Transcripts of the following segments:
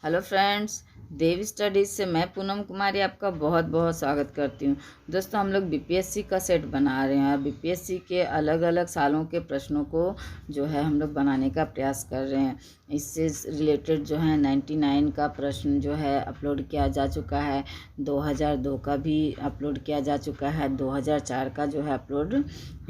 Hello friends, देव studies से मैं पूनम कुमारी आपका बहुत बहुत स्वागत करती हूँ। दोस्तों, हम लोग बीपीएससी का सेट बना रहे हैं और बीपीएससी के अलग अलग सालों के प्रश्नों को जो है हम लोग बनाने का प्रयास कर रहे हैं। इससे रिलेटेड जो है 99 का प्रश्न जो है अपलोड किया जा चुका है, 2002 का भी अपलोड किया जा चुका है, 2004 का जो है अपलोड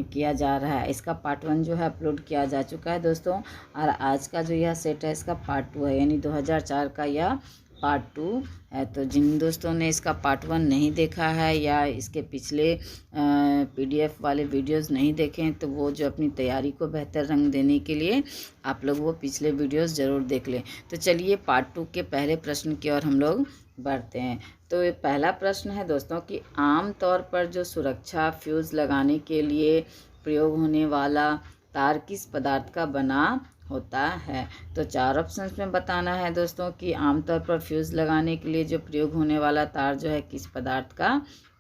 किया जा रहा है। इसका पार्ट 1 जो है अपलोड किया जा चुका है दोस्तों, और आज का जो यह सेट है इसका पार्ट 2 है, यानी 2004 का यह पार्ट 2 है। तो जिन दोस्तों ने इसका पार्ट 1 नहीं देखा है या इसके पिछले पीडीएफ वाले वीडियोस नहीं देखे हैं, तो वो जो अपनी तैयारी को बेहतर रंग देने के लिए आप लोग वो पिछले वीडियोस ज़रूर देख लें। तो चलिए पार्ट 2 के पहले प्रश्न की ओर हम लोग बढ़ते हैं। तो ये पहला प्रश्न है दोस्तों कि आम तौर पर जो सुरक्षा फ्यूज़ लगाने के लिए प्रयोग होने वाला तार किस पदार्थ का बना होता है। तो 4 ऑप्शंस में बताना है दोस्तों कि आमतौर पर फ्यूज़ लगाने के लिए जो प्रयोग होने वाला तार जो है किस पदार्थ का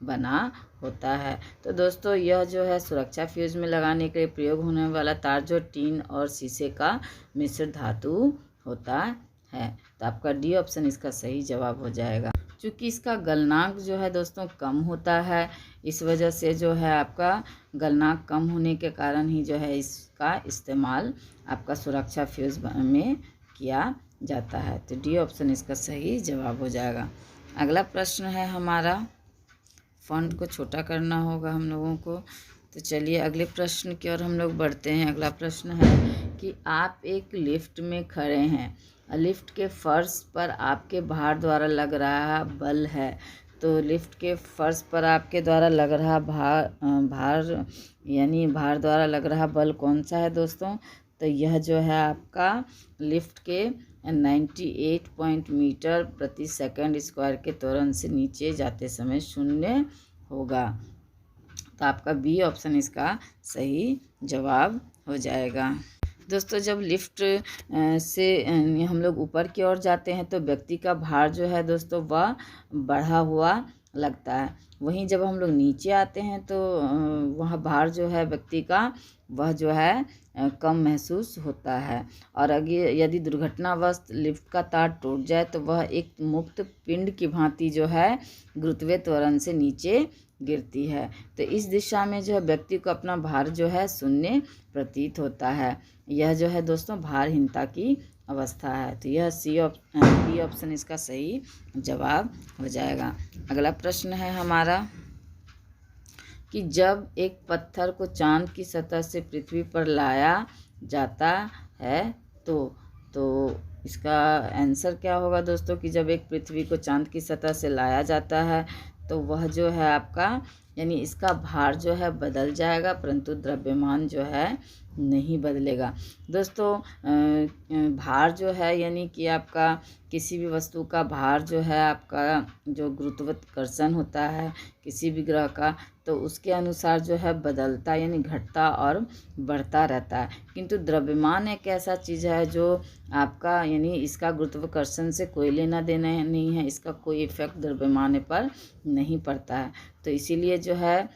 बना होता है। तो दोस्तों, यह जो है सुरक्षा फ्यूज़ में लगाने के लिए प्रयोग होने वाला तार जो टीन और शीशे का मिश्र धातु होता है। तो आपका डी ऑप्शन इसका सही जवाब हो जाएगा। चूँकि इसका गलनांक जो है दोस्तों कम होता है, इस वजह से जो है आपका गलनांक कम होने के कारण ही जो है इसका इस्तेमाल आपका सुरक्षा फ्यूज़ में किया जाता है। तो डी ऑप्शन इसका सही जवाब हो जाएगा। अगला प्रश्न है हमारा, फॉन्ट को छोटा करना होगा हम लोगों को। तो चलिए अगले प्रश्न की ओर हम लोग बढ़ते हैं। अगला प्रश्न है कि आप एक लिफ्ट में खड़े हैं, लिफ्ट के फर्श पर आपके भार द्वारा लग रहा बल है। तो लिफ्ट के फर्श पर आपके द्वारा लग रहा भार यानी भार द्वारा लग रहा बल कौन सा है दोस्तों। तो यह जो है आपका लिफ्ट के 98 मीटर प्रति सेकंड स्क्वायर के त्वरण से नीचे जाते समय शून्य होगा। तो आपका बी ऑप्शन इसका सही जवाब हो जाएगा। दोस्तों, जब लिफ्ट से हम लोग ऊपर की ओर जाते हैं तो व्यक्ति का भार जो है दोस्तों वह बढ़ा हुआ लगता है। वहीं जब हम लोग नीचे आते हैं तो वह भार जो है व्यक्ति का वह जो है कम महसूस होता है। और अगर यदि दुर्घटनावश लिफ्ट का तार टूट जाए तो वह एक मुक्त पिंड की भांति जो है गुरुत्वीय त्वरण से नीचे गिरती है। तो इस दिशा में जो है व्यक्ति को अपना भार जो है शून्य प्रतीत होता है। यह जो है दोस्तों भारहीनता की अवस्था है। तो यह बी ऑप्शन इसका सही जवाब हो जाएगा। अगला प्रश्न है हमारा कि जब एक पत्थर को चांद की सतह से पृथ्वी पर लाया जाता है तो इसका आंसर क्या होगा दोस्तों कि जब एक पृथ्वी को चांद की सतह से लाया जाता है तो वह जो है आपका यानी इसका भार जो है बदल जाएगा, परंतु द्रव्यमान जो है नहीं बदलेगा। दोस्तों, भार जो है यानी कि आपका किसी भी वस्तु का भार जो है आपका जो गुरुत्वाकर्षण होता है किसी भी ग्रह का, तो उसके अनुसार जो है बदलता यानी घटता और बढ़ता रहता है। किंतु द्रव्यमान एक ऐसा चीज़ है जो आपका यानी इसका गुरुत्वाकर्षण से कोई लेना देना नहीं है, इसका कोई इफेक्ट द्रव्यमान पर नहीं पड़ता है। तो इसीलिए जो है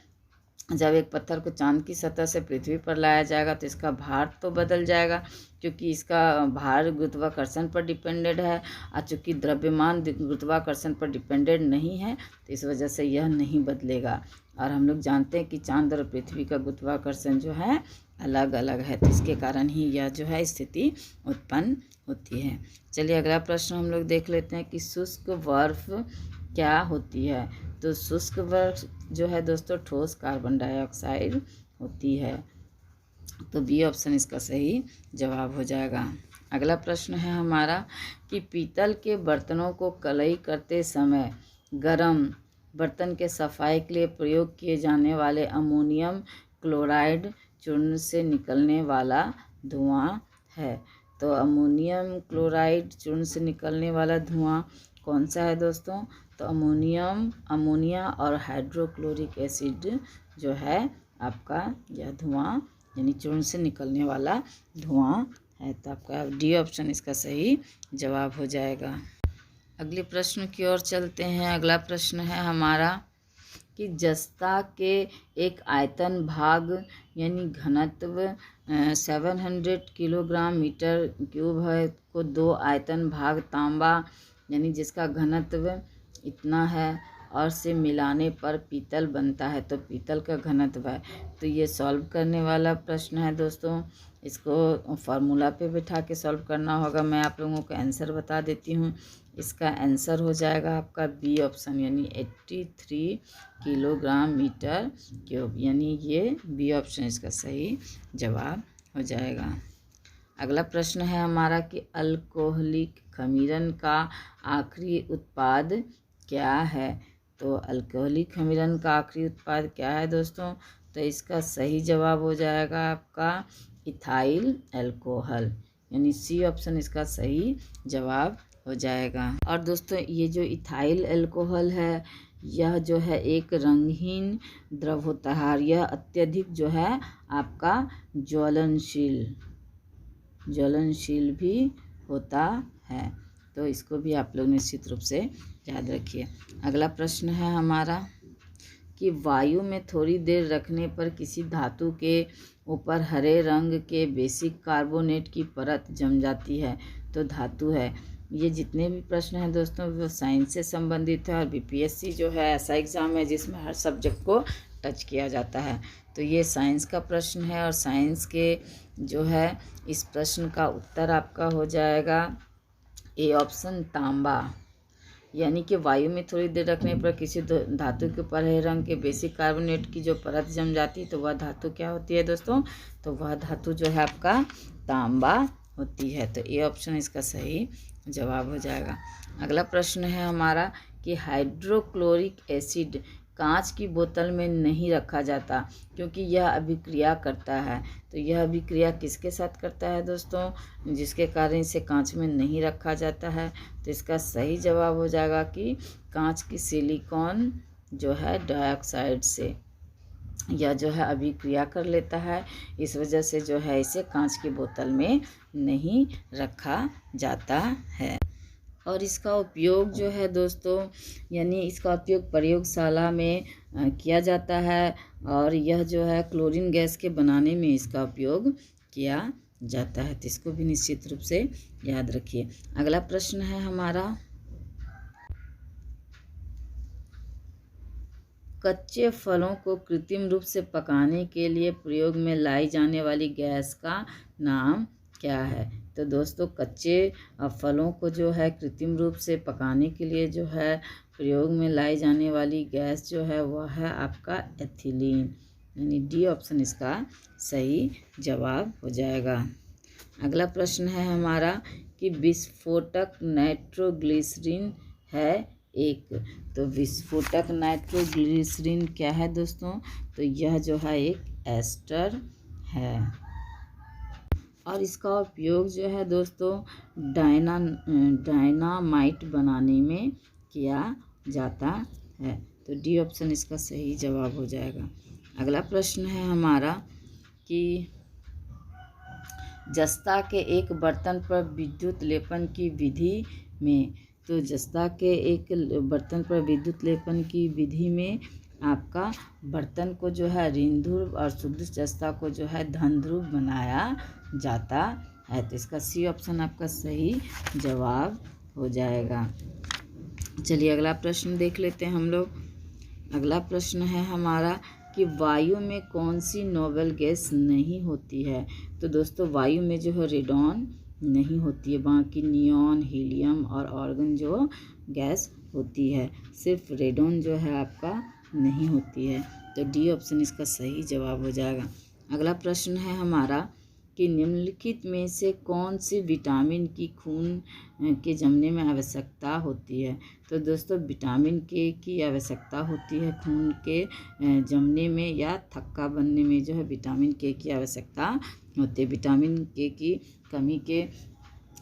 जब एक पत्थर को चांद की सतह से पृथ्वी पर लाया जाएगा तो इसका भार तो बदल जाएगा, क्योंकि इसका भार गुरुत्वाकर्षण पर डिपेंडेड है, और चूँकि द्रव्यमान गुरुत्वाकर्षण पर डिपेंडेड नहीं है तो इस वजह से यह नहीं बदलेगा। और हम लोग जानते हैं कि चांद और पृथ्वी का गुरुत्वाकर्षण जो है अलग अलग है, तो इसके कारण ही यह जो है स्थिति उत्पन्न होती है। चलिए अगला प्रश्न हम लोग देख लेते हैं कि शुष्क बर्फ क्या होती है। तो शुष्क बर्फ जो है दोस्तों ठोस कार्बन डाइऑक्साइड होती है। तो बी ऑप्शन इसका सही जवाब हो जाएगा। अगला प्रश्न है हमारा कि पीतल के बर्तनों को कलई करते समय गर्म बर्तन के सफाई के लिए प्रयोग किए जाने वाले अमोनियम क्लोराइड चूर्ण से निकलने वाला धुआं है। तो अमोनियम क्लोराइड चूर्ण से निकलने वाला धुआं कौन सा है दोस्तों। तो अमोनिया और हाइड्रोक्लोरिक एसिड जो है आपका यह धुआं यानी चूर्ण से निकलने वाला धुआं है। तो आपका डी ऑप्शन इसका सही जवाब हो जाएगा। अगले प्रश्न की ओर चलते हैं। अगला प्रश्न है हमारा कि जस्ता के एक आयतन भाग यानी घनत्व 700 किलोग्राम मीटर क्यूब है को 2 आयतन भाग तांबा यानी जिसका घनत्व इतना है और से मिलाने पर पीतल बनता है, तो पीतल का घनत्व है। तो ये सॉल्व करने वाला प्रश्न है दोस्तों, इसको फार्मूला पे बिठा के सॉल्व करना होगा। मैं आप लोगों को आंसर बता देती हूँ। इसका आंसर हो जाएगा आपका बी ऑप्शन, यानी 83 किलोग्राम मीटर क्यूब, यानी ये बी ऑप्शन इसका सही जवाब हो जाएगा। अगला प्रश्न है हमारा कि अल्कोहलिक खमीरन का आखिरी उत्पाद क्या है। तो अल्कोहलिक खमीरन का आखिरी उत्पाद क्या है दोस्तों, तो इसका सही जवाब हो जाएगा आपका इथाइल अल्कोहल, यानी सी ऑप्शन इसका सही जवाब हो जाएगा। और दोस्तों ये जो इथाइल अल्कोहल है, यह जो है एक रंगहीन द्रव होता है और यह अत्यधिक जो है आपका ज्वलनशील भी होता है। तो इसको भी आप लोग निश्चित रूप से याद रखिए। अगला प्रश्न है हमारा कि वायु में थोड़ी देर रखने पर किसी धातु के ऊपर हरे रंग के बेसिक कार्बोनेट की परत जम जाती है, तो धातु है। ये जितने भी प्रश्न हैं दोस्तों वो साइंस से संबंधित है और बीपीएससी जो है ऐसा एग्ज़ाम है जिसमें हर सब्जेक्ट को टच किया जाता है। तो ये साइंस का प्रश्न है और साइंस के जो है इस प्रश्न का उत्तर आपका हो जाएगा ए ऑप्शन तांबा, यानी कि वायु में थोड़ी देर रखने पर किसी धातु के ऊपर हरे रंग के बेसिक कार्बोनेट की जो परत जम जाती है तो वह धातु क्या होती है दोस्तों, तो वह धातु जो है आपका तांबा होती है। तो ए ऑप्शन इसका सही जवाब हो जाएगा। अगला प्रश्न है हमारा कि हाइड्रोक्लोरिक एसिड कांच की बोतल में नहीं रखा जाता क्योंकि यह अभिक्रिया करता है। तो यह अभिक्रिया किसके साथ करता है दोस्तों, जिसके कारण इसे कांच में नहीं रखा जाता है। तो इसका सही जवाब हो जाएगा कि कांच की सिलिकॉन जो है डाइऑक्साइड से यह जो है अभिक्रिया कर लेता है, इस वजह से जो है इसे कांच की बोतल में नहीं रखा जाता है। और इसका उपयोग जो है दोस्तों, यानी इसका उपयोग प्रयोगशाला में किया जाता है और यह जो है क्लोरीन गैस के बनाने में इसका उपयोग किया जाता है। तो इसको भी निश्चित रूप से याद रखिए। अगला प्रश्न है हमारा कच्चे फलों को कृत्रिम रूप से पकाने के लिए प्रयोग में लाई जाने वाली गैस का नाम क्या है। तो दोस्तों कच्चे फलों को जो है कृत्रिम रूप से पकाने के लिए जो है प्रयोग में लाई जाने वाली गैस जो है वह है आपका एथिलीन, यानी डी ऑप्शन इसका सही जवाब हो जाएगा। अगला प्रश्न है हमारा कि विस्फोटक नाइट्रोग्लिसरीन है एक। तो विस्फोटक नाइट्रोग्लिसरीन क्या है दोस्तों, तो यह जो है एक एस्टर है और इसका उपयोग जो है दोस्तों डायनामाइट बनाने में किया जाता है। तो डी ऑप्शन इसका सही जवाब हो जाएगा। अगला प्रश्न है हमारा कि जस्ता के एक बर्तन पर विद्युत लेपन की विधि में, तो जस्ता के एक बर्तन पर विद्युत लेपन की विधि में आपका बर्तन को जो है ऋण ध्रुव और शुद्ध जस्ता को जो है धन ध्रुव बनाया जाता है। तो इसका सी ऑप्शन आपका सही जवाब हो जाएगा। चलिए अगला प्रश्न देख लेते हैं हम लोग। अगला प्रश्न है हमारा कि वायु में कौन सी नोबेल गैस नहीं होती है। तो दोस्तों वायु में जो है रेडॉन नहीं होती है, बाकी नियॉन, हीलियम और आर्गन जो गैस होती है, सिर्फ रेडॉन जो है आपका नहीं होती है। तो डी ऑप्शन इसका सही जवाब हो जाएगा। अगला प्रश्न है हमारा कि निम्नलिखित में से कौन सी विटामिन की खून के जमने में आवश्यकता होती है। तो दोस्तों विटामिन के की आवश्यकता होती है खून के जमने में या थक्का बनने में जो है विटामिन के की आवश्यकता होती है। विटामिन के की कमी के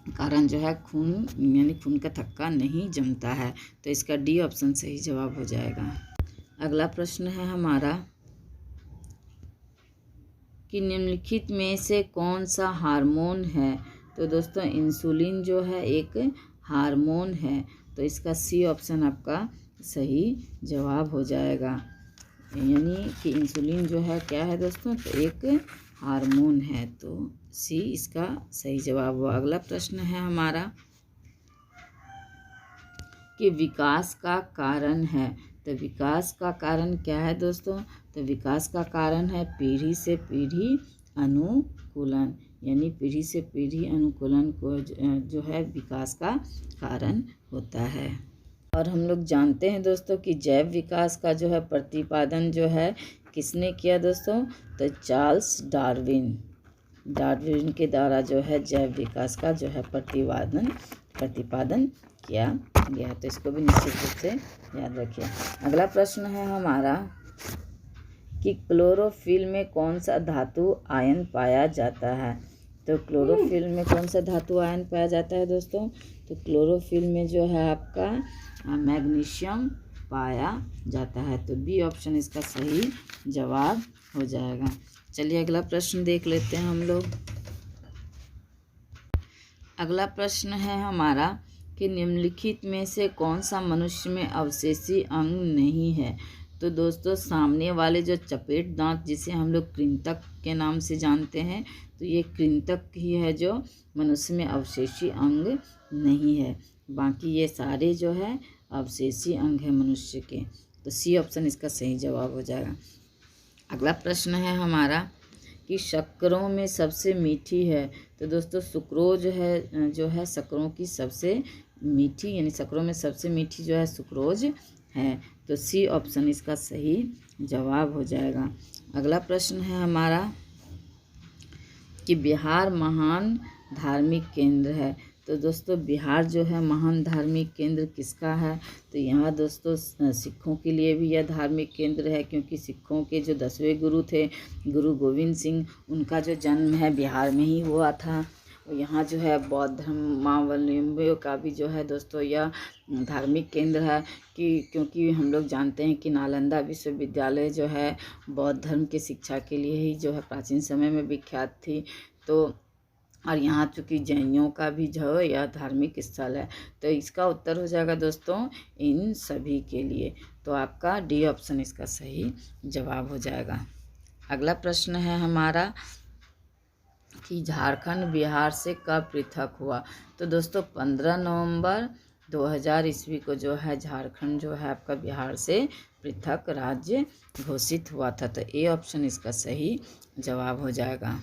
कारण जो है खून यानी खून का थक्का नहीं जमता है। तो इसका डी ऑप्शन सही जवाब हो जाएगा। अगला प्रश्न है हमारा कि निम्नलिखित में से कौन सा हार्मोन है। तो दोस्तों इंसुलिन जो है एक हार्मोन है, तो इसका सी ऑप्शन आपका सही जवाब हो जाएगा। यानी कि इंसुलिन जो है क्या है दोस्तों, तो एक हार्मोन है, तो सी इसका सही जवाब हुआ। अगला प्रश्न है हमारा कि विकास का कारण है। तो विकास का कारण क्या है दोस्तों? तो विकास का कारण है पीढ़ी से पीढ़ी अनुकूलन, यानी पीढ़ी से पीढ़ी अनुकूलन को जो है विकास का कारण होता है। और हम लोग जानते हैं दोस्तों कि जैव विकास का जो है प्रतिपादन जो है किसने किया दोस्तों? तो चार्ल्स डार्विन के द्वारा जो है जैव विकास का जो है प्रतिपादन किया गया। तो इसको भी निश्चित रूप से याद रखिए। अगला प्रश्न है हमारा कि क्लोरोफिल में कौन सा धातु आयन पाया जाता है? तो क्लोरोफिल में कौन सा धातु आयन पाया जाता है दोस्तों? तो क्लोरोफिल में जो है आपका मैग्नीशियम पाया जाता है। तो बी ऑप्शन इसका सही जवाब हो जाएगा। चलिए अगला प्रश्न देख लेते हैं हम लोग। अगला प्रश्न है हमारा कि निम्नलिखित में से कौन सा मनुष्य में अवशेषी अंग नहीं है? तो दोस्तों सामने वाले जो चपेट दांत जिसे हम लोग कृंतक के नाम से जानते हैं, तो ये कृंतक ही है जो मनुष्य में अवशेषी अंग नहीं है। बाकी ये सारे जो है अवशेषी अंग है मनुष्य के। तो सी ऑप्शन इसका सही जवाब हो जाएगा। अगला प्रश्न है हमारा कि शक्करों में सबसे मीठी है। तो दोस्तों सुक्रोज है जो है शक्करों की सबसे मीठी, यानी शक्करों में सबसे मीठी जो है सुक्रोज है। तो सी ऑप्शन इसका सही जवाब हो जाएगा। अगला प्रश्न है हमारा कि बिहार महान धार्मिक केंद्र है। तो दोस्तों बिहार जो है महान धार्मिक केंद्र किसका है? तो यहाँ दोस्तों सिखों के लिए भी यह धार्मिक केंद्र है, क्योंकि सिखों के जो 10वें गुरु थे गुरु गोविंद सिंह, उनका जो जन्म है बिहार में ही हुआ था। यहाँ जो है बौद्ध धर्मावलंबियों का भी जो है दोस्तों यह धार्मिक केंद्र है क्योंकि हम लोग जानते हैं कि नालंदा विश्वविद्यालय जो है बौद्ध धर्म की शिक्षा के लिए ही जो है प्राचीन समय में विख्यात थी। तो और यहाँ चूँकि जैनियों का भी जो है यह धार्मिक स्थल है। तो इसका उत्तर हो जाएगा दोस्तों इन सभी के लिए। तो आपका डी ऑप्शन इसका सही जवाब हो जाएगा। अगला प्रश्न है हमारा कि झारखंड बिहार से कब पृथक हुआ? तो दोस्तों 15 नवंबर 2000 ईस्वी को जो है झारखंड जो है आपका बिहार से पृथक राज्य घोषित हुआ था। तो ए ऑप्शन इसका सही जवाब हो जाएगा।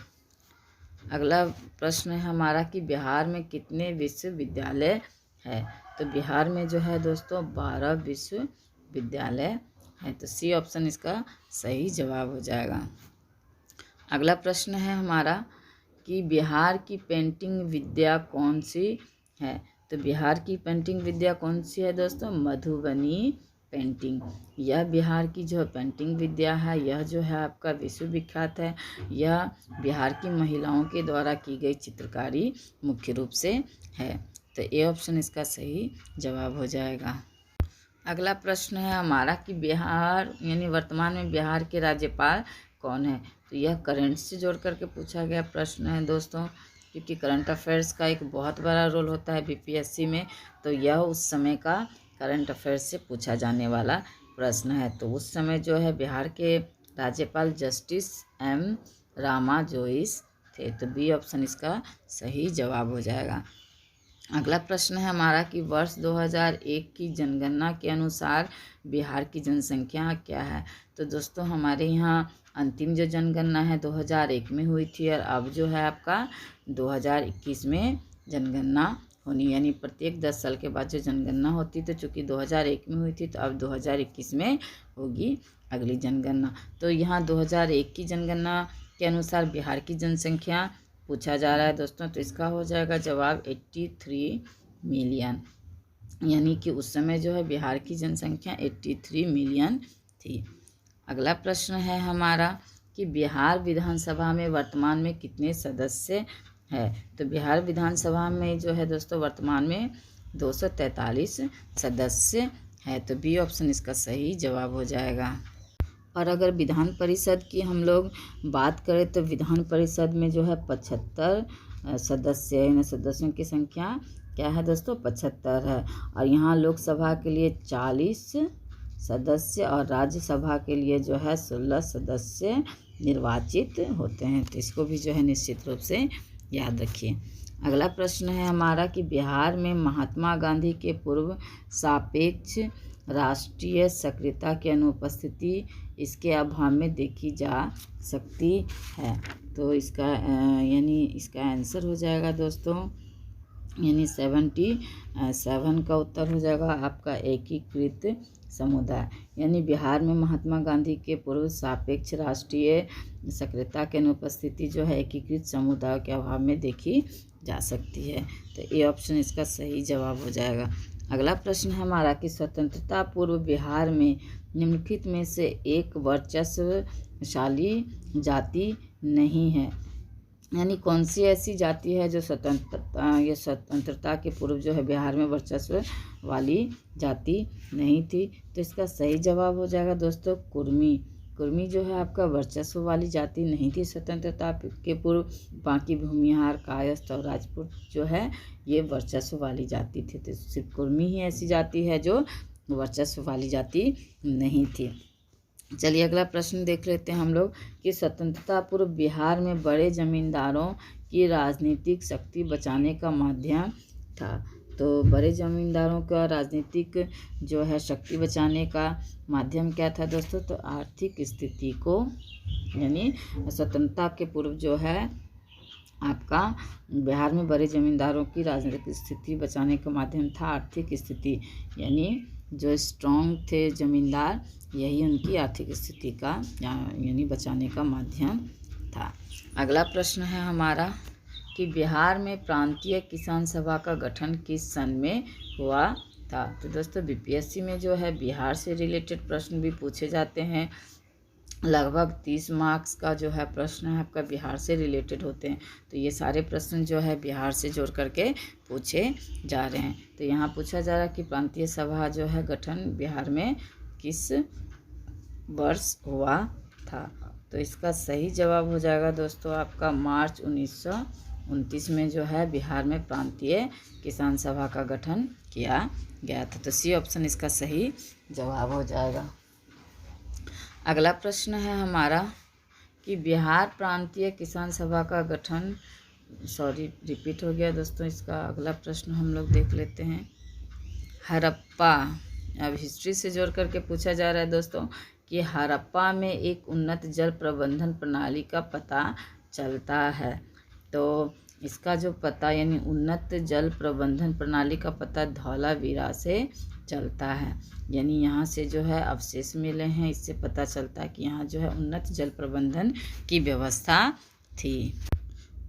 अगला प्रश्न है हमारा कि बिहार में कितने विश्वविद्यालय है? तो बिहार में जो है दोस्तों 12 विश्वविद्यालय है। तो सी ऑप्शन इसका सही जवाब हो जाएगा। अगला प्रश्न है हमारा कि बिहार की पेंटिंग विद्या कौन सी है? तो बिहार की पेंटिंग विद्या कौन सी है दोस्तों? मधुबनी पेंटिंग। यह बिहार की जो पेंटिंग विद्या है यह जो है आपका विश्वविख्यात है। यह बिहार की महिलाओं के द्वारा की गई चित्रकारी मुख्य रूप से है। तो ए ऑप्शन इसका सही जवाब हो जाएगा। अगला प्रश्न है हमारा कि बिहार यानी वर्तमान में बिहार के राज्यपाल कौन है? तो यह करंट से जोड़ करके पूछा गया प्रश्न है दोस्तों, क्योंकि करंट अफेयर्स का एक बहुत बड़ा रोल होता है बीपीएससी में। तो यह उस समय का करंट अफेयर्स से पूछा जाने वाला प्रश्न है। तो उस समय जो है बिहार के राज्यपाल जस्टिस एम रामा जोइस थे। तो बी ऑप्शन इसका सही जवाब हो जाएगा। अगला प्रश्न है हमारा कि वर्ष 2001 की जनगणना के अनुसार बिहार की जनसंख्या क्या है? तो दोस्तों हमारे यहाँ अंतिम जो जनगणना है 2001 में हुई थी, और अब जो है आपका 2021 में जनगणना होनी, यानी प्रत्येक 10 साल के बाद जो जनगणना होती। तो चूँकि 2001 में हुई थी तो अब 2021 में होगी अगली जनगणना। तो यहाँ 2001 की जनगणना के अनुसार बिहार की जनसंख्या पूछा जा रहा है दोस्तों। तो इसका हो जाएगा जवाब 83 मिलियन, यानी कि उस समय जो है बिहार की जनसंख्या 83 मिलियन थी। अगला प्रश्न है हमारा कि बिहार विधानसभा में वर्तमान में कितने सदस्य है? तो बिहार विधानसभा में जो है दोस्तों वर्तमान में 243 सदस्य है। तो बी ऑप्शन इसका सही जवाब हो जाएगा। और अगर विधान परिषद की हम लोग बात करें तो विधान परिषद में जो है 75 सदस्य है। सदस्यों की संख्या क्या है दोस्तों? 75 है। और यहाँ लोकसभा के लिए 40 सदस्य और राज्यसभा के लिए जो है 16 सदस्य निर्वाचित होते हैं। तो इसको भी जो है निश्चित रूप से याद रखिए। अगला प्रश्न है हमारा कि बिहार में महात्मा गांधी के पूर्व सापेक्ष राष्ट्रीय सक्रियता की अनुपस्थिति इसके अभाव में देखी जा सकती है। तो इसका इसका आंसर हो जाएगा दोस्तों 77 का उत्तर हो जाएगा आपका एकीकृत समुदाय। बिहार में महात्मा गांधी के पूर्व सापेक्ष राष्ट्रीय सक्रियता की अनुपस्थिति जो है एकीकृत समुदाय के अभाव में देखी जा सकती है। तो ये ऑप्शन इसका सही जवाब हो जाएगा। अगला प्रश्न है हमारा कि स्वतंत्रता पूर्व बिहार में निम्नलिखित में से एक वर्चस्वशाली जाति नहीं है। कौन सी ऐसी जाति है जो स्वतंत्रता के पूर्व जो है बिहार में वर्चस्व वाली जाति नहीं थी। तो इसका सही जवाब हो जाएगा दोस्तों कुर्मी। कुर्मी जो है आपका वर्चस्व वाली जाति नहीं थी स्वतंत्रता के पूर्व। बाकी भूमिहार, कायस्थ और राजपूत जो है ये वर्चस्व वाली जाति थी। तो सिर्फ कुर्मी ही ऐसी जाति है जो वर्चस्व वाली जाति नहीं थी। चलिए अगला प्रश्न देख लेते हैं हम लोग कि स्वतंत्रता पूर्व बिहार में बड़े जमींदारों की राजनीतिक शक्ति बचाने का माध्यम था। तो बड़े जमींदारों का राजनीतिक जो है शक्ति बचाने का माध्यम क्या था दोस्तों? तो आर्थिक स्थिति को स्वतंत्रता के पूर्व जो है आपका बिहार में बड़े जमींदारों की राजनीतिक स्थिति बचाने का माध्यम था आर्थिक स्थिति। जो स्ट्रॉन्ग थे जमींदार यही उनकी आर्थिक स्थिति का बचाने का माध्यम था। अगला प्रश्न है हमारा कि बिहार में प्रांतीय किसान सभा का गठन किस सन में हुआ था। तो दोस्तों बीपीएससी में जो है बिहार से रिलेटेड प्रश्न भी पूछे जाते हैं। लगभग 30 मार्क्स का जो है प्रश्न है आपका बिहार से रिलेटेड होते हैं। तो ये सारे प्रश्न जो है बिहार से जोड़ करके पूछे जा रहे हैं। तो यहाँ पूछा जा रहा है कि प्रांतीय सभा जो है गठन बिहार में किस वर्ष हुआ था। तो इसका सही जवाब हो जाएगा दोस्तों आपका मार्च 1929 में जो है बिहार में प्रांतीय किसान सभा का गठन किया गया था। तो सी ऑप्शन इसका सही जवाब हो जाएगा। अगला प्रश्न है हमारा कि बिहार प्रांतीय किसान सभा का गठन रिपीट हो गया दोस्तों। इसका अगला प्रश्न हम लोग देख लेते हैं। हड़प्पा, अब हिस्ट्री से जोड़ करके पूछा जा रहा है दोस्तों कि हड़प्पा में एक उन्नत जल प्रबंधन प्रणाली का पता चलता है। तो इसका जो पता उन्नत जल प्रबंधन प्रणाली का पता धौलावीरा से चलता है। यहाँ से जो है अवशेष मिले हैं, इससे पता चलता है कि यहाँ जो है उन्नत जल प्रबंधन की व्यवस्था थी।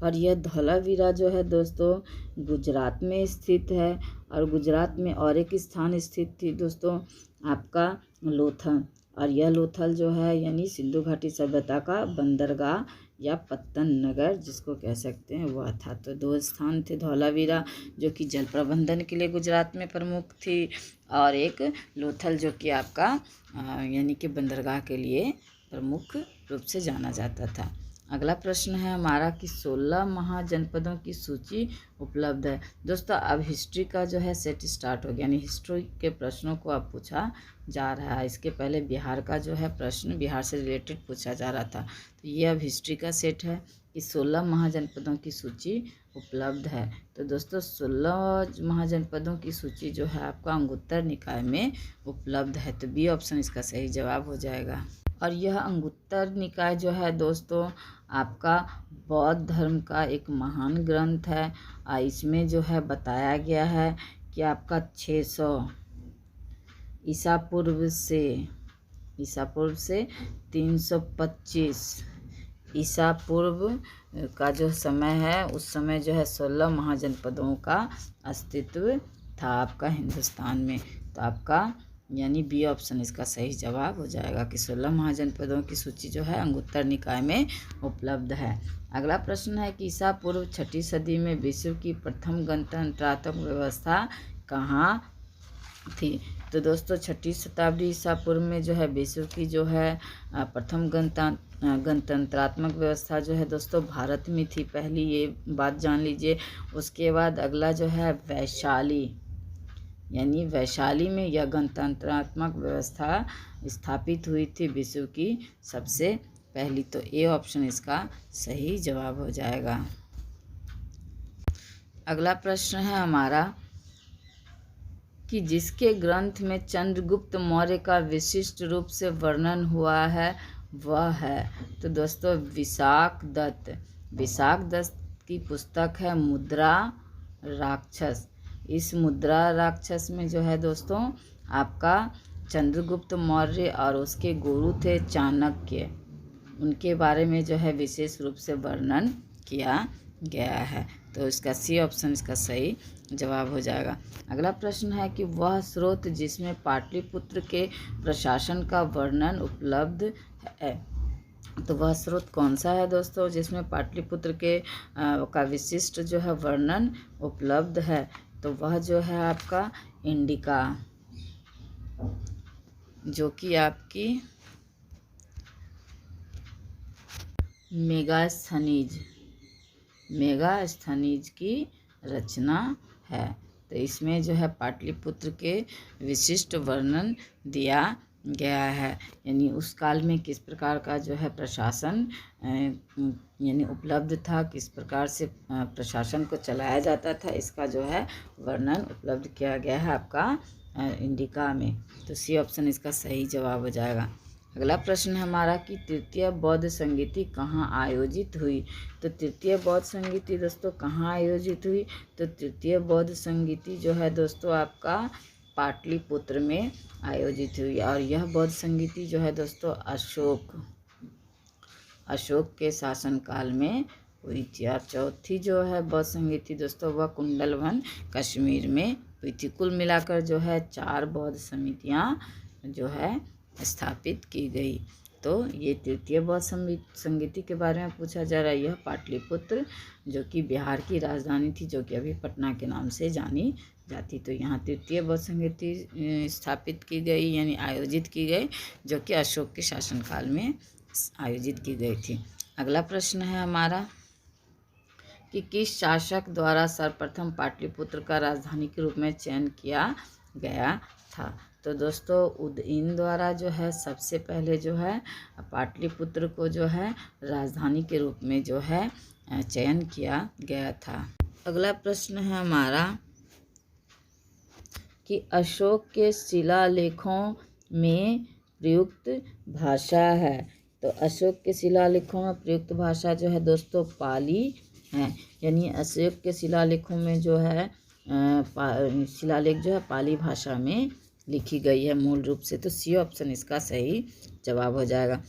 और यह धौलावीरा जो है दोस्तों गुजरात में स्थित है। और गुजरात में और एक स्थान स्थित थी दोस्तों आपका लोथल। और यह लोथल जो है सिंधु घाटी सभ्यता का बंदरगाह या पत्तन नगर जिसको कह सकते हैं वह था। तो 2 स्थान थे, धौलावीरा जो कि जल प्रबंधन के लिए गुजरात में प्रमुख थी और एक लोथल जो कि आपका कि बंदरगाह के लिए प्रमुख रूप से जाना जाता था। अगला प्रश्न है हमारा कि 16 महाजनपदों की सूची उपलब्ध है। दोस्तों अब हिस्ट्री का जो है सेट स्टार्ट हो गया, हिस्ट्री के प्रश्नों को अब पूछा जा रहा है। इसके पहले बिहार का जो है प्रश्न बिहार से रिलेटेड पूछा जा रहा था। तो ये अब हिस्ट्री का सेट है कि 16 महाजनपदों की सूची उपलब्ध है। तो दोस्तों 16 महाजनपदों की सूची जो है आपका अंगुत्तर निकाय में उपलब्ध है। तो बी ऑप्शन इसका सही जवाब हो जाएगा। और यह अंगुत्तर निकाय जो है दोस्तों आपका बौद्ध धर्म का एक महान ग्रंथ है। इसमें जो है बताया गया है कि आपका 600 ईसा पूर्व से 325 ईसा पूर्व का जो समय है उस समय जो है 16 महाजनपदों का अस्तित्व था आपका हिंदुस्तान में। तो आपका बी ऑप्शन इसका सही जवाब हो जाएगा कि 16 महाजनपदों की सूची जो है अंगुत्तर निकाय में उपलब्ध है। अगला प्रश्न है कि ईसा पूर्व 6ठी सदी में विश्व की प्रथम गणतंत्रात्मक व्यवस्था कहाँ थी। तो दोस्तों 6ठी शताब्दी ईसा पूर्व में जो है विश्व की जो है प्रथम गणतंत्रात्मक व्यवस्था जो है दोस्तों भारत में थी। पहली ये बात जान लीजिए। उसके बाद अगला जो है वैशाली में यह गणतंत्रात्मक व्यवस्था स्थापित हुई थी विश्व की सबसे पहली। तो ए ऑप्शन इसका सही जवाब हो जाएगा। अगला प्रश्न है हमारा कि जिसके ग्रंथ में चंद्रगुप्त मौर्य का विशिष्ट रूप से वर्णन हुआ है वह है, तो दोस्तों विशाख दत्त। विशाख दत्त की पुस्तक है मुद्रा राक्षस। इस मुद्रा राक्षस में जो है दोस्तों आपका चंद्रगुप्त मौर्य और उसके गुरु थे चाणक्य, उनके बारे में जो है विशेष रूप से वर्णन किया गया है। तो इसका सी ऑप्शन इसका सही जवाब हो जाएगा। अगला प्रश्न है कि वह स्रोत जिसमें पाटलिपुत्र के प्रशासन का वर्णन उपलब्ध है, तो वह स्रोत कौन सा है दोस्तों जिसमें पाटलिपुत्र के का विशिष्ट जो है वर्णन उपलब्ध है, तो वह जो है आपका इंडिका, जो कि आपकी मेगास्थनीज की रचना है। तो इसमें जो है पाटलिपुत्र के विशिष्ट वर्णन दिया गया है, यानी उस काल में किस प्रकार का जो है प्रशासन यानी उपलब्ध था, किस प्रकार से प्रशासन को चलाया जाता था, इसका जो है वर्णन उपलब्ध किया गया है आपका इंडिका में। तो सी ऑप्शन इसका सही जवाब हो जाएगा। अगला प्रश्न है हमारा कि तृतीय बौद्ध संगीति कहाँ आयोजित हुई, तो तृतीय बौद्ध संगीति दोस्तों कहाँ आयोजित हुई, तो तृतीय बौद्ध संगीति जो है दोस्तों आपका पाटलिपुत्र में आयोजित हुई। और यह बौद्ध संगीति जो है दोस्तों अशोक के शासनकाल में हुई थी। और चौथी जो है बौद्ध संगीति दोस्तों वह कुंडलवन कश्मीर में हुई थी। कुल मिलाकर जो है 4 बौद्ध समितियाँ जो है स्थापित की गई। तो ये तृतीय बौद्ध संगीति के बारे में पूछा जा रहा है। यह पाटलिपुत्र जो कि बिहार की राजधानी थी, जो कि अभी पटना के नाम से जानी जाती, तो यहाँ तृतीय बौद्ध संगीति स्थापित की गई यानी आयोजित की गई, जो कि अशोक के शासनकाल में आयोजित की गई थी। अगला प्रश्न है हमारा कि किस शासक द्वारा सर्वप्रथम पाटलिपुत्र का राजधानी के रूप में चयन किया गया था, तो दोस्तों उदयन द्वारा जो है सबसे पहले जो है पाटलिपुत्र को जो है राजधानी के रूप में जो है चयन किया गया था। अगला प्रश्न है हमारा कि अशोक के शिलालेखों में प्रयुक्त भाषा है, तो अशोक के शिलालेखों में प्रयुक्त भाषा जो है दोस्तों पाली है, यानी अशोक के शिलालेखों में जो है शिलालेख जो है पाली भाषा में लिखी गई है मूल रूप से। तो सी ऑप्शन इसका सही जवाब हो जाएगा।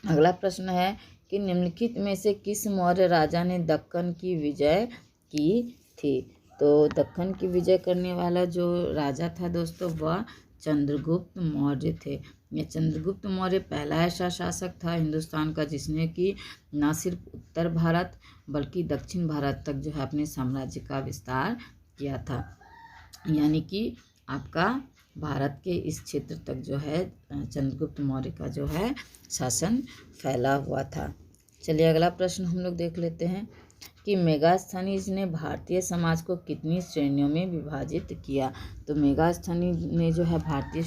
अगला प्रश्न है कि निम्नलिखित में से किस मौर्य राजा ने दक्कन की विजय की थी, तो दक्कन की विजय करने वाला जो राजा था दोस्तों वह चंद्रगुप्त मौर्य थे। यह चंद्रगुप्त मौर्य पहला ऐसा शासक था हिंदुस्तान का जिसने कि न सिर्फ उत्तर भारत बल्कि दक्षिण भारत तक जो है अपने साम्राज्य का विस्तार किया था, यानी कि आपका भारत के इस क्षेत्र तक जो है चंद्रगुप्त मौर्य का जो है शासन फैला हुआ था। चलिए अगला प्रश्न हम लोग देख लेते हैं कि मेगास्थनीज ने भारतीय समाज को कितनी श्रेणियों में विभाजित किया, तो मेगास्थनीज ने जो है भारतीय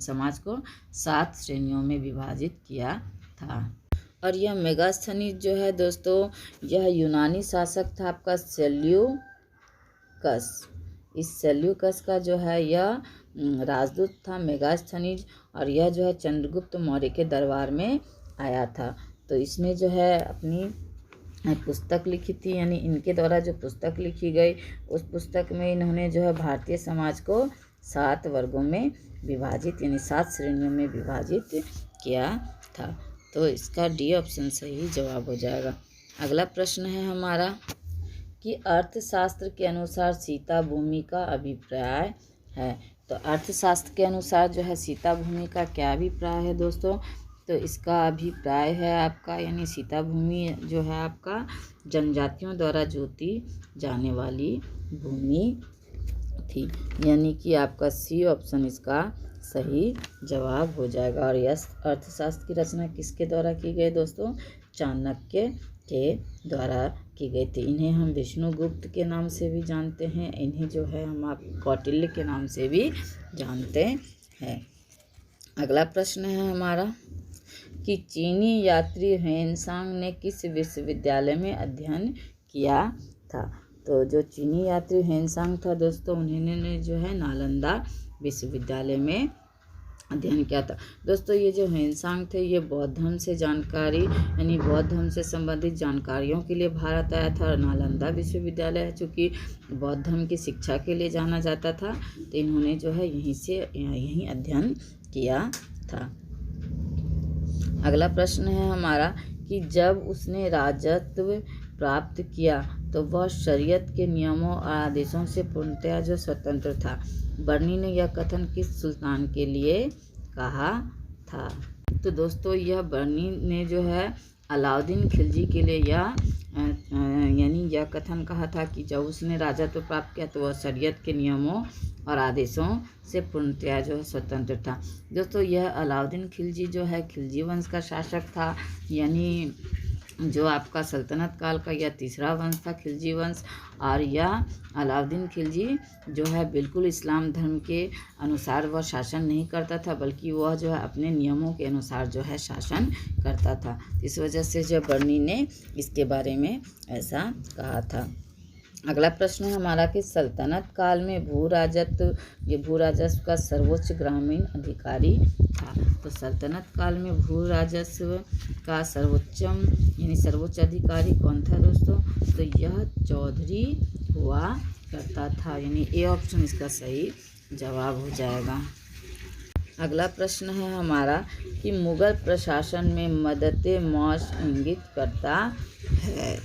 समाज को 7 श्रेणियों में विभाजित किया था। और यह मेगास्थनीज जो है दोस्तों यह यूनानी शासक था आपका सेल्यूकस। इस सेल्यूकस का जो है यह राजदूत था मेगास्थनीज, और यह जो है चंद्रगुप्त मौर्य के दरबार में आया था। तो इसने जो है अपनी पुस्तक लिखी थी, यानी इनके द्वारा जो पुस्तक लिखी गई उस पुस्तक में इन्होंने जो है भारतीय समाज को 7 वर्गों में विभाजित यानी 7 श्रेणियों में विभाजित किया था। तो इसका डी ऑप्शन सही जवाब हो जाएगा। अगला प्रश्न है हमारा कि अर्थशास्त्र के अनुसार सीता भूमि का अभिप्राय है, तो अर्थशास्त्र के अनुसार जो है सीता भूमि का क्या अभिप्राय है दोस्तों, तो इसका अभिप्राय है आपका यानी सीता भूमि जो है आपका जनजातियों द्वारा जोती जाने वाली भूमि थी, यानी कि आपका सी ऑप्शन इसका सही जवाब हो जाएगा। और यह अर्थशास्त्र की रचना किसके द्वारा की गई दोस्तों, चाणक्य के द्वारा की गई थी। इन्हें हम विष्णुगुप्त के नाम से भी जानते हैं, इन्हें जो है हम आप कौटिल्य के नाम से भी जानते हैं। अगला प्रश्न है हमारा कि चीनी यात्री ह्वेनसांग ने किस विश्वविद्यालय में अध्ययन किया था, तो जो चीनी यात्री हेनसांग था दोस्तों, उन्होंने जो है नालंदा विश्वविद्यालय में अध्ययन किया था। दोस्तों ये जो हेनसांग थे ये बौद्ध धर्म से जानकारी यानी बौद्ध धर्म से संबंधित जानकारियों के लिए भारत आया था। और नालंदा विश्वविद्यालय है चूँकि बौद्ध धर्म की शिक्षा के लिए जाना जाता था, तो इन्होंने जो है यहीं अध्ययन किया था। अगला प्रश्न है हमारा कि जब उसने राजत्व प्राप्त किया तो वह शरीयत के नियमों और आदेशों से पूर्णतया जो स्वतंत्र था। बर्नी ने यह कथन किस सुल्तान के लिए कहा था? तो दोस्तों यह बर्नी ने जो है अलाउद्दीन खिलजी के लिए यह कथन कहा था कि जब उसने राजत्व प्राप्त किया तो वह शरीयत के नियमों और आदेशों से पूर्णतया जो है स्वतंत्र था। दोस्तों यह अलाउद्दीन खिलजी जो है खिलजी वंश का शासक था, यानी जो आपका सल्तनत काल का यह तीसरा वंश था खिलजी वंश। और यह अलाउद्दीन खिलजी जो है बिल्कुल इस्लाम धर्म के अनुसार वह शासन नहीं करता था, बल्कि वह जो है अपने नियमों के अनुसार जो है शासन करता था। इस वजह से जो बर्नी ने इसके बारे में ऐसा कहा था। अगला प्रश्न है हमारा कि सल्तनत काल में भू राजस्व का सर्वोच्च ग्रामीण अधिकारी था। तो सल्तनत काल में भू राजस्व का सर्वोच्च अधिकारी कौन था दोस्तों? तो यह चौधरी हुआ करता था, यानी ए ऑप्शन इसका सही जवाब हो जाएगा। अगला प्रश्न है हमारा कि मुगल प्रशासन में मदद-ए-मौज इंगित करता है।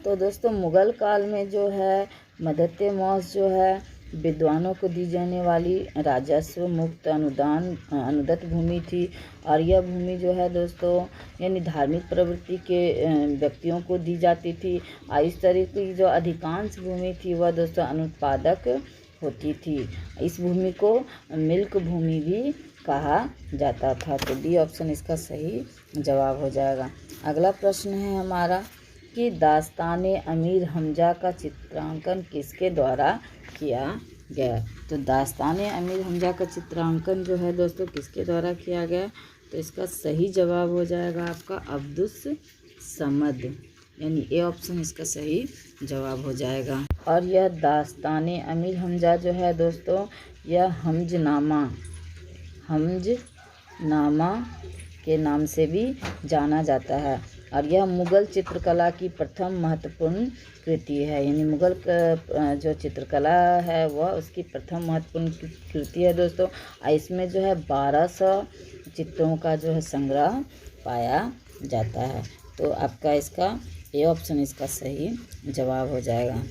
तो दोस्तों मुगल काल में जो है मदद-ए-मौज जो है विद्वानों को दी जाने वाली राजस्व मुक्त अनुदत्त भूमि थी। और यह भूमि जो है दोस्तों यानी धार्मिक प्रवृत्ति के व्यक्तियों को दी जाती थी। और इस तरीके की जो अधिकांश भूमि थी वह दोस्तों अनुत्पादक होती थी। इस भूमि को मिल्क भूमि भी कहा जाता था। तो डी ऑप्शन इसका सही जवाब हो जाएगा। अगला प्रश्न है हमारा कि दास्ताने अमीर हमजा का चित्रांकन किसके द्वारा किया गया? तो दास्ताने अमीर हमजा का चित्रांकन जो है दोस्तों किसके द्वारा किया गया? तो इसका सही जवाब हो जाएगा आपका अब्दुस समद, यानी ए ऑप्शन इसका सही जवाब हो जाएगा। और यह दास्ताने अमीर हमजा जो है दोस्तों यह हमजनामा के नाम से भी जाना जाता है। और यह मुग़ल चित्रकला की प्रथम महत्वपूर्ण कृति है, यानी मुग़ल जो चित्रकला है वह उसकी प्रथम महत्वपूर्ण कृति है दोस्तों। इसमें जो है 1200 चित्रों का जो है संग्रह पाया जाता है। तो आपका इसका ए ऑप्शन इसका सही जवाब हो जाएगा।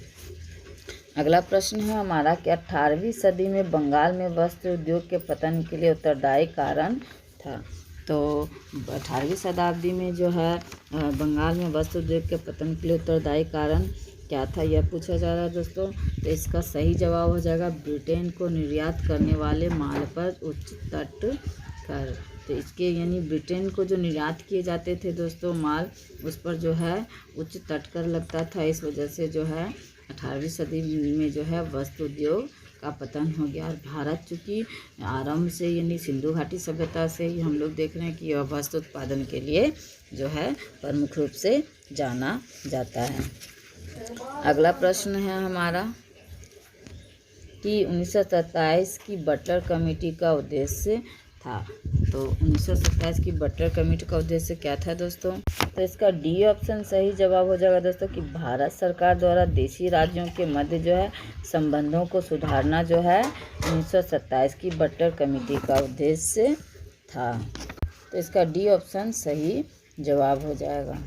अगला प्रश्न है हमारा कि 18वीं सदी में बंगाल में वस्त्र उद्योग के पतन के लिए उत्तरदायी कारण था। तो 18वीं शताब्दी में जो है बंगाल में वस्त्र उद्योग के पतन के लिए उत्तरदायी कारण क्या था, यह पूछा जा रहा है दोस्तों। तो इसका सही जवाब हो जाएगा ब्रिटेन को निर्यात करने वाले माल पर उच्च तट कर। तो इसके यानी ब्रिटेन को जो निर्यात किए जाते थे दोस्तों माल, उस पर जो है उच्च तट कर लगता था। इस वजह से जो है 18वीं सदी में जो है वस्त्र उद्योग का पतन हो गया। और भारत चूँकि आरंभ से यानी सिंधु घाटी सभ्यता से ही हम लोग देख रहे हैं कि यह वस्त्र उत्पादन के लिए जो है प्रमुख रूप से जाना जाता है। अगला प्रश्न है हमारा कि 1927 की बटलर कमेटी का उद्देश्य था। तो 1927 की बटलर कमेटी का उद्देश्य क्या था दोस्तों? तो इसका डी ऑप्शन सही जवाब हो जाएगा दोस्तों कि भारत सरकार द्वारा देशी राज्यों के मध्य जो है संबंधों को सुधारना जो है 1927 की बटलर कमेटी का उद्देश्य था। तो इसका डी ऑप्शन सही जवाब हो जाएगा।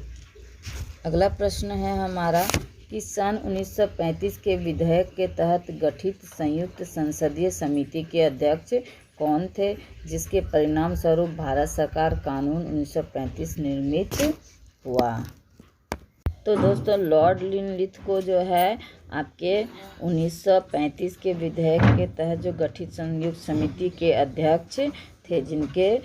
अगला प्रश्न है हमारा कि सन 1935 के विधेयक के तहत गठित संयुक्त संसदीय समिति के अध्यक्ष कौन थे, जिसके परिणाम स्वरूप भारत सरकार कानून 1935 निर्मित हुआ? तो दोस्तों लॉर्ड लिनलिथ को जो है आपके 1935 के विधेयक के तहत जो गठित संयुक्त समिति के अध्यक्ष थे, जिनके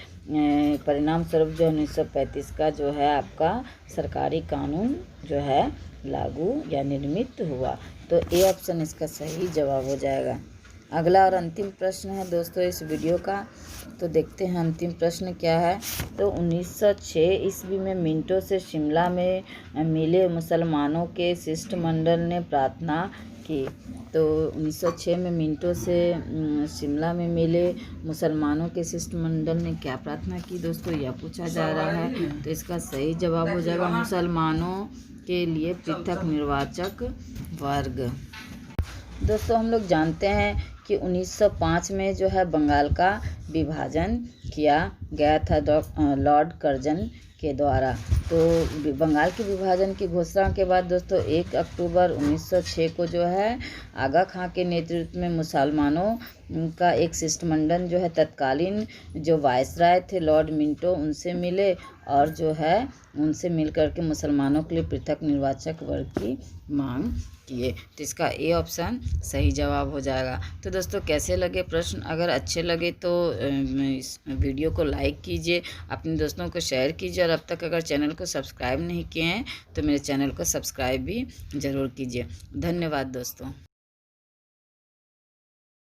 परिणाम स्वरूप जो 1935 का जो है आपका सरकारी कानून जो है लागू या निर्मित हुआ। तो ए ऑप्शन इसका सही जवाब हो जाएगा। अगला और अंतिम प्रश्न है दोस्तों इस वीडियो का, तो देखते हैं अंतिम प्रश्न क्या है। तो 1906 ईस्वी में मिंटो से शिमला में मिले मुसलमानों के शिष्टमंडल ने प्रार्थना की। तो 1906 में मिंटो से शिमला में मिले मुसलमानों के शिष्टमंडल ने क्या प्रार्थना की दोस्तों, यह पूछा जा रहा है। तो इसका सही जवाब हो जाएगा मुसलमानों के लिए पृथक निर्वाचक वर्ग। दोस्तों हम लोग जानते हैं कि 1905 में जो है बंगाल का विभाजन किया गया था लॉर्ड कर्जन के द्वारा। तो बंगाल के विभाजन की घोषणा के बाद दोस्तों 1 अक्टूबर 1906 को जो है आगा खां के नेतृत्व में मुसलमानों का एक शिष्टमंडल जो है तत्कालीन जो वायसराय थे लॉर्ड मिंटो उनसे मिले और जो है उनसे मिल करके मुसलमानों के लिए पृथक निर्वाचक वर्ग की मांग किए। तो इसका ए ऑप्शन सही जवाब हो जाएगा। तो दोस्तों कैसे लगे प्रश्न, अगर अच्छे लगे तो इस वीडियो को लाइक कीजिए, अपने दोस्तों को शेयर कीजिए और अब तक अगर चैनल को सब्सक्राइब नहीं किए हैं तो मेरे चैनल को सब्सक्राइब भी ज़रूर कीजिए। धन्यवाद दोस्तों।